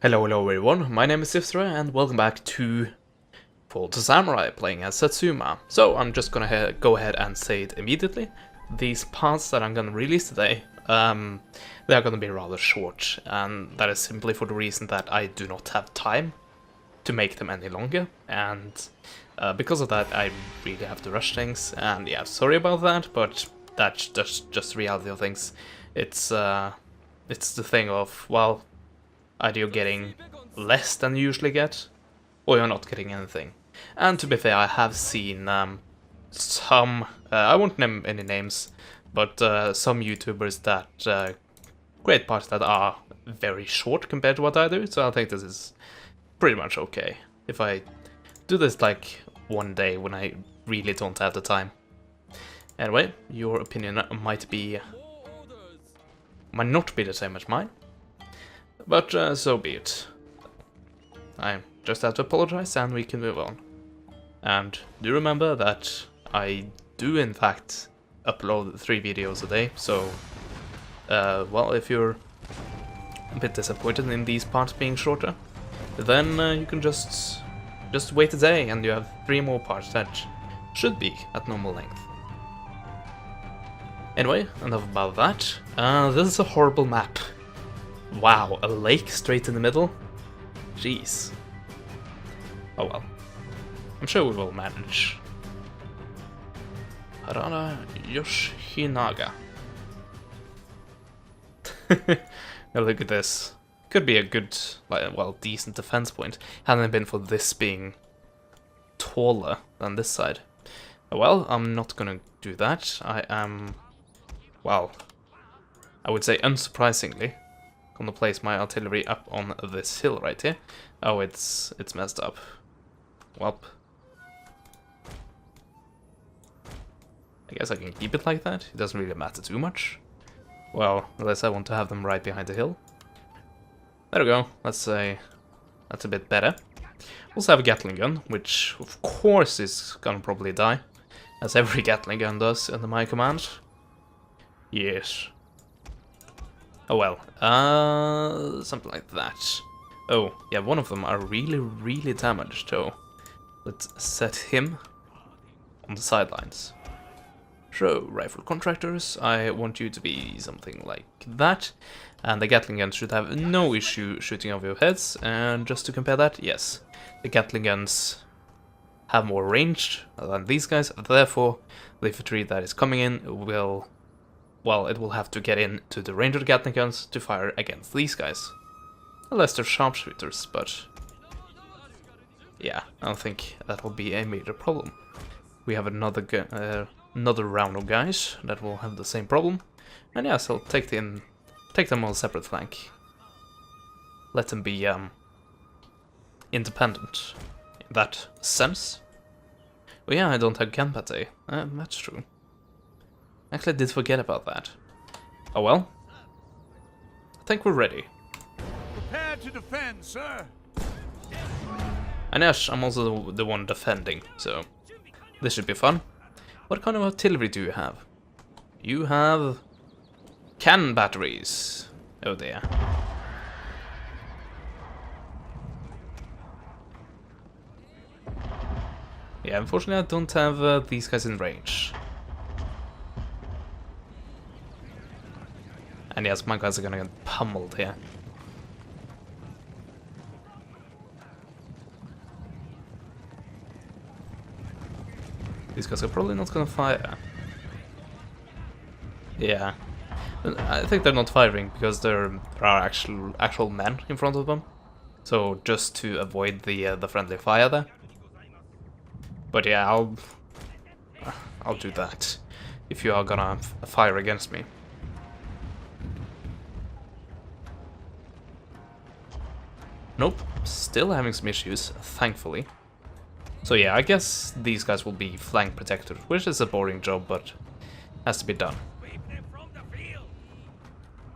Hello everyone, my name is Siftra and welcome back to Fall to Samurai, playing as Satsuma. So I'm just gonna go ahead and say it immediately. These parts that I'm gonna release today, they are gonna be rather short, and that is simply for the reason that I do not have time to make them any longer, and because of that I really have to rush things, and yeah, sorry about that, but that's just the reality of things. It's the thing of, well, either you're getting less than you usually get, or you're not getting anything. And to be fair, I have seen some, I won't name any names, but some YouTubers that create parts that are very short compared to what I do, so I think this is pretty much okay. If I do this like one day when I really don't have the time. Anyway, your opinion might not be the same as mine. But so be it. I just have to apologize and we can move on. And do remember that I do in fact upload 3 videos a day, so well, if you're a bit disappointed in these parts being shorter, then you can just wait a day and you have 3 more parts that should be at normal length. Anyway, enough about that. This is a horrible map. Wow, a lake straight in the middle? Jeez. Oh well. I'm sure we will manage. Harada Yoshinaga. Now look at this. Could be a good, well, decent defense point, hadn't it been for this being taller than this side. Oh well, I'm not gonna do that. I am, well, I would say unsurprisingly, gonna place my artillery up on this hill right here. Oh, it's messed up. Welp. I guess I can keep it like that. It doesn't really matter too much. Well, unless I want to have them right behind the hill. There we go. Let's say that's a bit better. Also have a Gatling gun, which of course is gonna probably die, as every Gatling gun does under my command. Yes. Oh well, something like that. Oh, yeah, one of them are really damaged, so let's set him on the sidelines. So, rifle contractors, I want you to be something like that, and the Gatling guns should have no issue shooting over your heads, and just to compare that, yes, the Gatling guns have more range than these guys, therefore the infantry that is coming in will, well, it will have to get into the range of the Gatling guns to fire against these guys. Unless they're sharpshooters, but yeah, I don't think that will be a major problem. We have another round of guys that will have the same problem, and yes, I'll take them on a separate flank. Let them be independent in that sense. But yeah, I don't have Ganpate. That's true. Actually, I did forget about that. Oh well. I think we're ready. Prepare to defend, sir. And yes, I'm also the one defending, so this should be fun. What kind of artillery do you have? You have cannon batteries. Oh dear. Yeah, unfortunately I don't have these guys in range. And yes, my guys are gonna get pummeled here. These guys are probably not gonna fire. Yeah. I think they're not firing because there are actual men in front of them. So just to avoid the friendly fire there. But yeah, I'll do that if you are gonna fire against me. Nope, still having some issues, thankfully. So yeah, I guess these guys will be flank protectors, which is a boring job, but has to be done.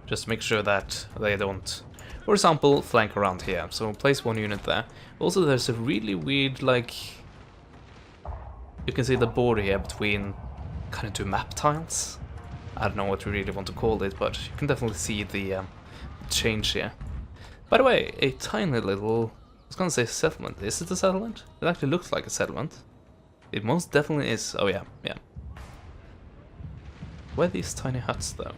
Just make sure that they don't, for example, flank around here. So place 1 unit there. Also, there's a really weird, like, you can see the border here between kind of 2 map tiles. I don't know what we really want to call it, but you can definitely see the change here. By the way, a tiny little... I was gonna say settlement. Is it a settlement? It actually looks like a settlement. It most definitely is. Oh yeah, yeah. Where are these tiny huts though?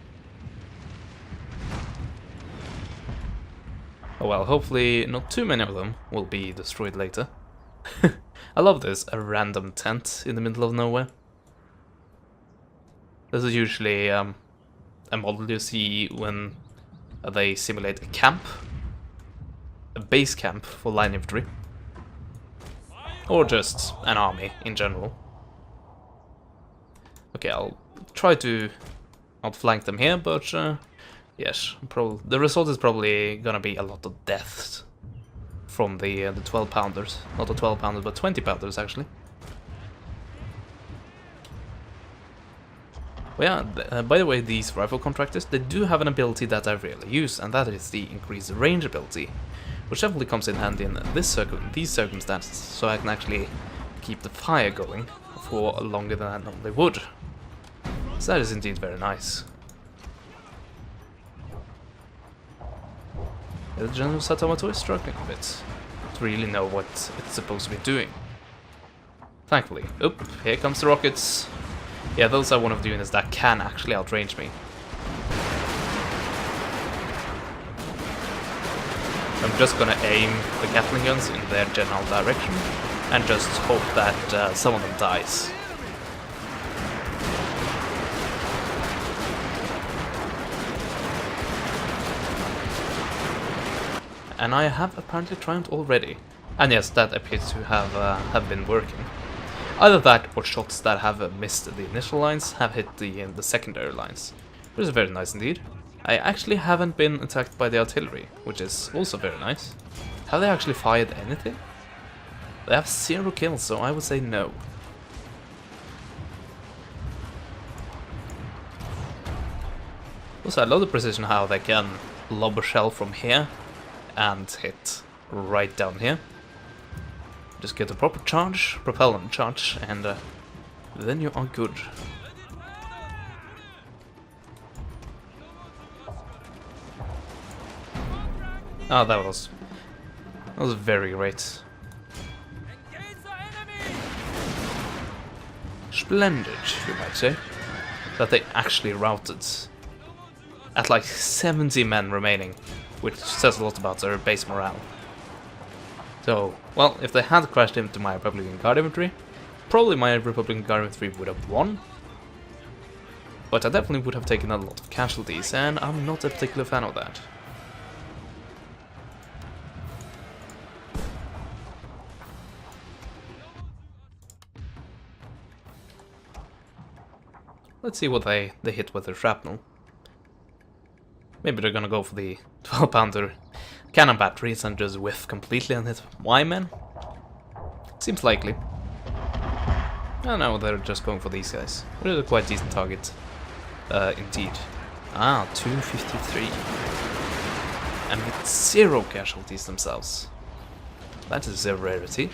Oh well, hopefully not too many of them will be destroyed later. I love this, a random tent in the middle of nowhere. This is usually a model you see when they simulate a camp. A base camp for line infantry. Or just an army in general. Okay, I'll try to outflank them here, but yes, the result is probably gonna be a lot of deaths from the 12-pounders. Not the 12-pounders, but 20-pounders actually. Well, yeah, by the way, these rifle contractors, they do have an ability that I rarely use, and that is the increased range ability, which definitely comes in handy in these circumstances, so I can actually keep the fire going for longer than I normally would. So that is indeed very nice. The General Satsuma is struggling a bit to really know what it's supposed to be doing. Thankfully. Oop, here comes the rockets. Yeah, those are one of the units that can actually outrange me. I'm just gonna aim the Gatling guns in their general direction and just hope that some of them dies. And I have apparently triumphed already. And yes, that appears to have been working. Either that or shots that have missed the initial lines have hit the secondary lines, which is very nice indeed. I actually haven't been attacked by the artillery, which is also very nice. Have they actually fired anything? They have 0 kills, so I would say no. Also, I love the precision how they can lob a shell from here and hit right down here. Just get a proper charge, propellant charge, and then you are good. Oh, that was very great. Splendid, you might say, that they actually routed at like 70 men remaining, which says a lot about their base morale. So, well, if they had crashed into my Republican Guard infantry, probably my Republican Guard infantry would have won. But I definitely would have taken a lot of casualties, and I'm not a particular fan of that. Let's see what they hit with their shrapnel. Maybe they're gonna go for the 12-pounder cannon batteries and just whiff completely and hit Y-men? Seems likely. Oh no, they're just going for these guys. But it's a quite decent target. Indeed. Ah, 253. And with 0 casualties themselves. That is a rarity.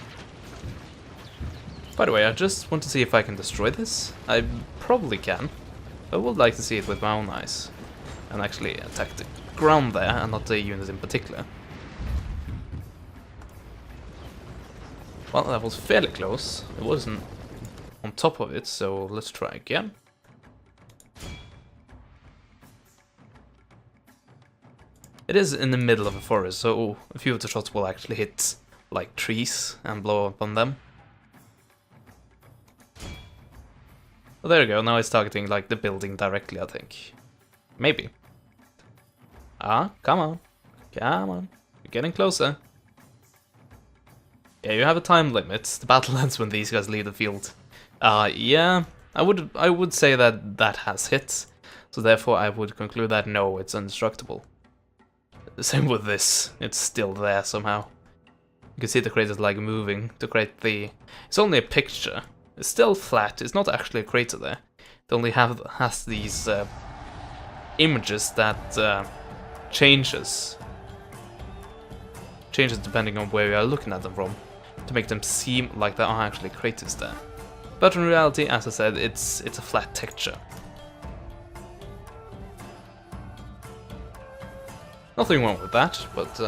By the way, I just want to see if I can destroy this. I probably can. I would like to see it with my own eyes. And actually attack the ground there, and not the unit in particular. Well, that was fairly close. It wasn't on top of it, so let's try again. It is in the middle of a forest, so a few of the shots will actually hit like trees and blow up on them. Well, there you go, now it's targeting like the building directly, I think. Maybe. Ah, come on. Come on. You're getting closer. Yeah, you have a time limit. The battle ends when these guys leave the field. Yeah, I would say that that has hit. So therefore I would conclude that no, it's indestructible. Same with this. It's still there somehow. You can see the craters like moving to create the... It's only a picture. It's still flat. It's not actually a crater there. It only has these images that changes depending on where you are looking at them from, to make them seem like there are actually craters there. But in reality, as I said, it's a flat texture. Nothing wrong with that, but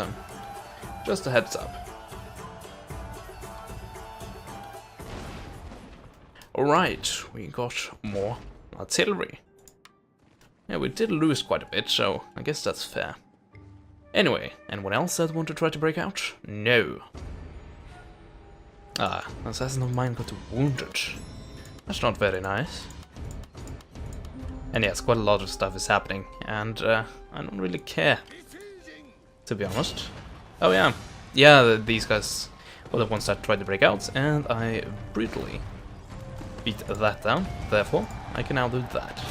just a heads up. Alright, we got more artillery. Yeah, we did lose quite a bit, so I guess that's fair. Anyway, anyone else that want to try to break out? No. Ah, an assassin of mine got wounded. That's not very nice. And yes, quite a lot of stuff is happening, and I don't really care, to be honest. Oh yeah, these guys were the ones that tried to break out, and I brutally beat that down. Therefore, I can now do that.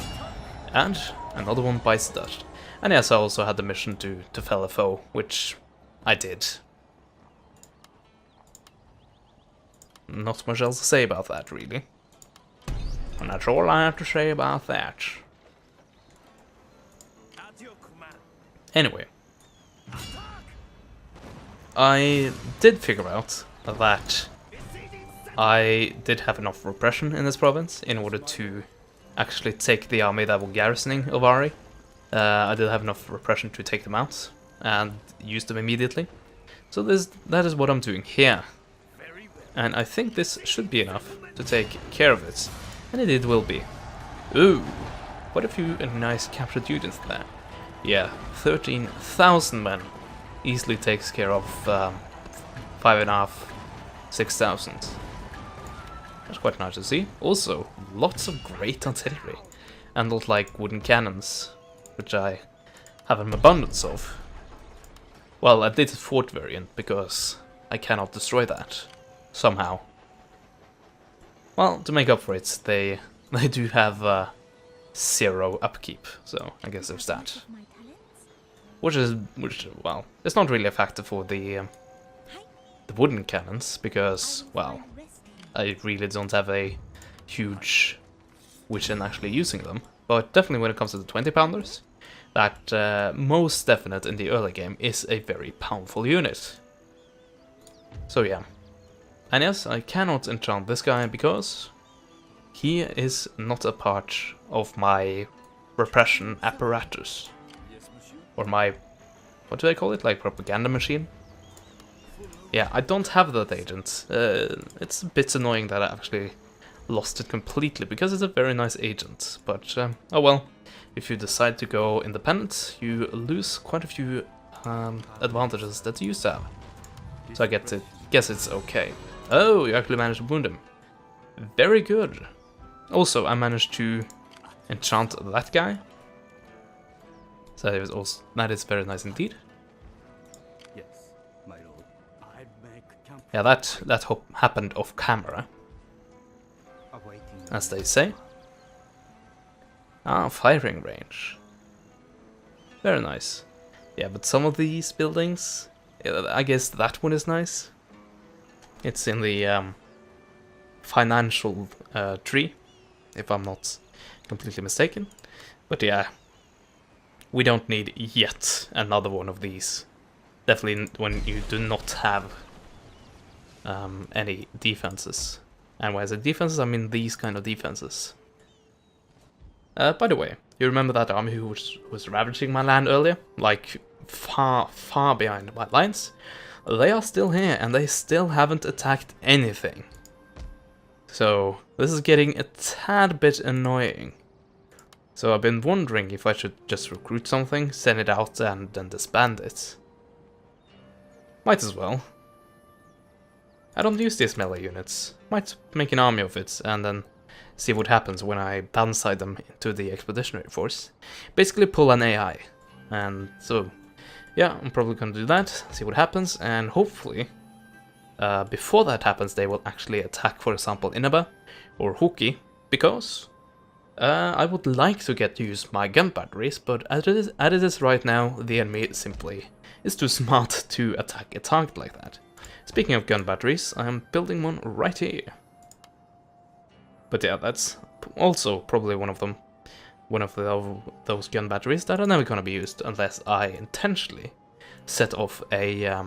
And another one bites the dust. And yes, I also had the mission to fell a foe, which I did. Not much else to say about that, really. And that's all I have to say about that. Anyway, I did figure out that I did have enough repression in this province in order to actually take the army that were garrisoning Ovari. I did have enough repression to take them out and use them immediately. So that is what I'm doing here. And I think this should be enough to take care of it. And it will be. Ooh, quite a few nice captured units there. Yeah, 13,000 men easily takes care of 5,500, 6,000. That's quite nice to see. Also, lots of great artillery. And not like wooden cannons, which I have an abundance of. Well, I did a fort variant because I cannot destroy that. Somehow. Well, to make up for it, they do have 0 upkeep, so I guess there's that. Which well, it's not really a factor for the wooden cannons, because, well, I really don't have a huge wish in actually using them. But definitely when it comes to the 20-pounders, that most definite in the early game is a very powerful unit. So yeah. And yes, I cannot enchant this guy because he is not a part of my repression apparatus. Or my, what do I call it, like propaganda machine? Yeah, I don't have that agent. It's a bit annoying that I actually lost it completely, because it's a very nice agent. But, oh well, if you decide to go independent, you lose quite a few advantages that you used to have. So I guess it's okay. Oh, you actually managed to wound him. Very good. Also, I managed to enchant that guy. So that is very nice indeed. Yes, my lord. I make camp. Yeah, that happened off camera, as they say. Ah, firing range. Very nice. Yeah, but some of these buildings, I guess that one is nice. It's in the financial tree, if I'm not completely mistaken. But yeah, we don't need yet another one of these. Definitely when you do not have any defenses. And when I say defenses, I mean these kind of defenses. By the way, you remember that army who was ravaging my land earlier? Like, far, far behind my lines? They are still here, and they still haven't attacked anything. So, this is getting a tad bit annoying. So I've been wondering if I should just recruit something, send it out, and then disband it. Might as well. I don't use these melee units. Might make an army of it, and then see what happens when I downside them into the expeditionary force. Basically pull an AI. And so, yeah, I'm probably gonna do that, see what happens, and hopefully, before that happens, they will actually attack, for example, Inaba or Huki, because I would like to get to use my gun batteries, but as it is right now, the enemy simply is too smart to attack a target like that. Speaking of gun batteries, I am building one right here. But yeah, that's also probably one of them. One of those gun batteries that are never gonna be used unless I intentionally set off a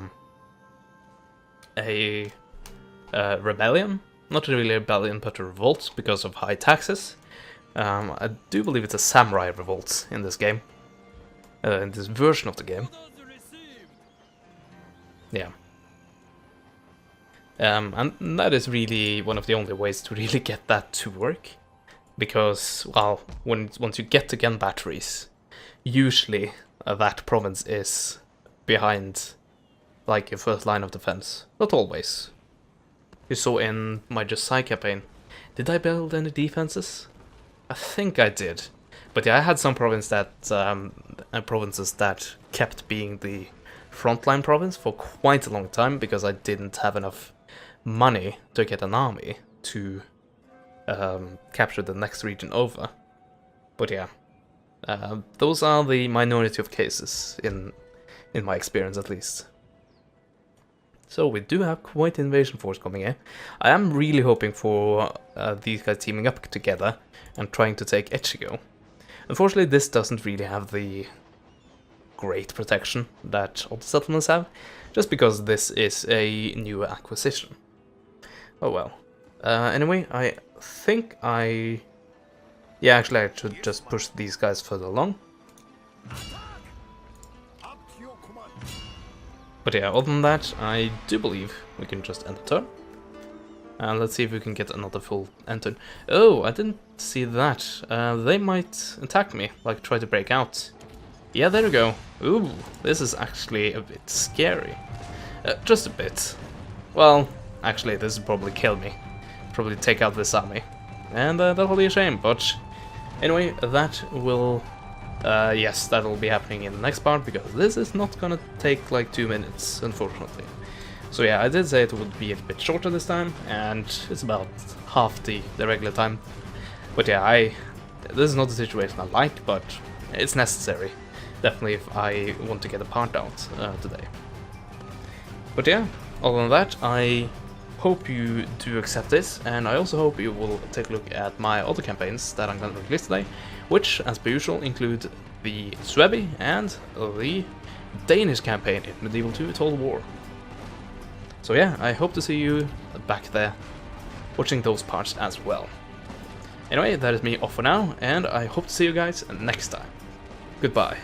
rebellion. Not really a rebellion, but a revolt because of high taxes. I do believe it's a samurai revolt in this game. In this version of the game. Yeah. And that is really one of the only ways to really get that to work. Because, well, once you get to gun batteries, usually that province is behind, like, your first line of defense. Not always. You saw in my Josiah campaign, did I build any defenses? I think I did. But yeah, I had some provinces that kept being the frontline province for quite a long time because I didn't have enough money to get an army to capture the next region over. But yeah, those are the minority of cases in my experience, at least. So we do have quite an invasion force coming in. I am really hoping for these guys teaming up together and trying to take Echigo. Unfortunately, this doesn't really have the great protection that other settlements have, just because this is a new acquisition. Oh well. Anyway, I think yeah, actually I should just push these guys further along. But yeah, other than that, I do believe we can just end the turn. And let's see if we can get another full end turn. Oh, I didn't see that. They might attack me, like try to break out. Yeah, there we go. Ooh, this is actually a bit scary. Just a bit. Well, actually, this will probably kill me. Probably take out this army. And that'll be a shame, but anyway, that will... yes, that'll be happening in the next part, because this is not gonna take like 2 minutes, unfortunately. So yeah, I did say it would be a bit shorter this time, and it's about half the regular time. But yeah, this is not a situation I like, but it's necessary. Definitely if I want to get a part out today. But yeah, other than that, I hope you do accept this, and I also hope you will take a look at my other campaigns that I'm going to release today, which, as per usual, include the Suebi and the Danish campaign in Medieval 2 Total War. So yeah, I hope to see you back there, watching those parts as well. Anyway, that is me off for now, and I hope to see you guys next time. Goodbye.